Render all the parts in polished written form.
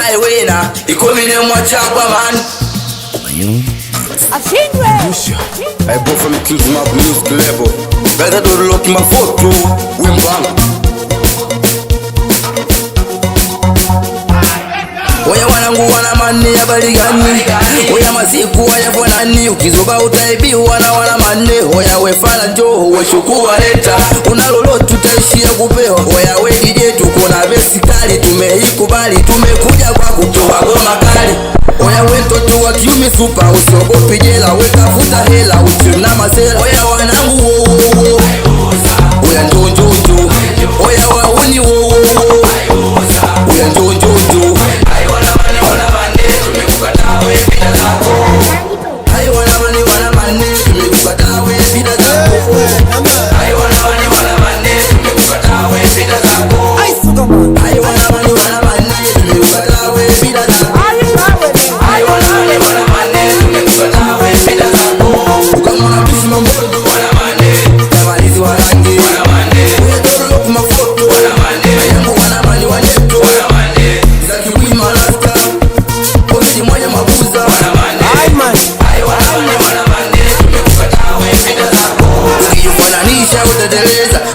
I wina ikomine mwachagwa man I bought from the Kings Map music label. Better do look in my photo. Win bang. Oya wanangu wana mani ya baligani. Oya masiku waya fonani. Ukizoba utaibiwa na wana mane. Oya wefala njoho we shukua leta. Unalolotu taishia kupewa. Oya we DJ tuko na besi kali. Tumeikubali tumekuja kwa kutoa goma kali. Oya we mtoto wa kiume super. Usiogopi jela we tafuta hela. Uchuna masela. Oya wanangu wo wo wo. Oya njonjojo. Oya wauni wo wo wo. Oya njonjojo.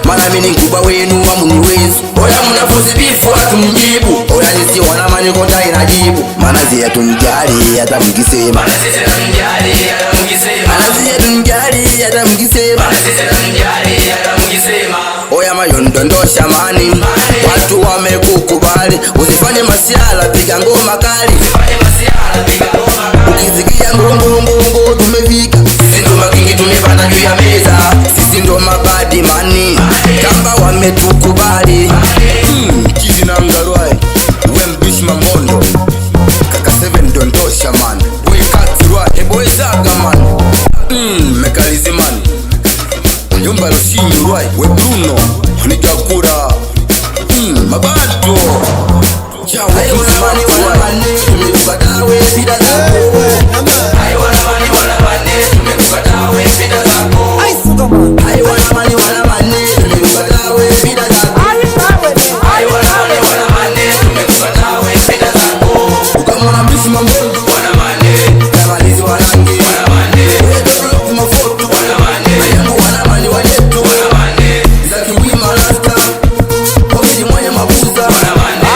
Mana mini kuba wenu wa muniwezu. Oya munafuzi bifu watu mjibu. Oya nisi wana mani konta inajibu. Mana zia tunjali yata mkisema. Mana zia tunjali yata mkisema. Oya mayondo ndosha mani. Watu wamekukubali. Usifanye masiala piga ngoma kali. Ukizikia ngongo tumefika. Sisi ndo makingi tumepanda juu ya meza. Sisi ndo mabadi mani. Kamba wametukubali. Kizi na mgarwai Wembish mamondo Kaka 7 dondosha man We katirwa ebo ezaga man Mekalizi man Yomba Roshinyi rwai We Bruno Nijakura Mabato Chawe kisi mani wana mane Tumekubatawe pida zako Hai wana mani wana mane Tumekubatawe pida zako Hai wana mani wana mane Tumekubatawe pida zako Hai wana mani wana mane Tumekubatawe pida zako Ukamona mbisi mambondo wana mane Kamalizi warangi wana mane Wedoro kumafoto wana mane Ayangu wana mani wajetu wana mane Zaki wima rasta Komedi mwenye mabuza wana mane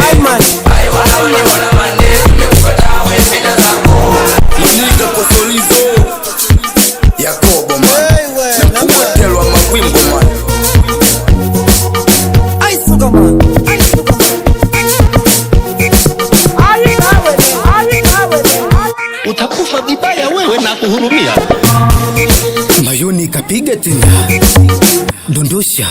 Hai wana mani wana mane Tumekubatawe pida zako Maniga kosolizo Yakobo man Nakuwatelwa mawimbo man Utakufa vibaya wewe na kuhurumia. Mayoni kapiga tena. Dondosha.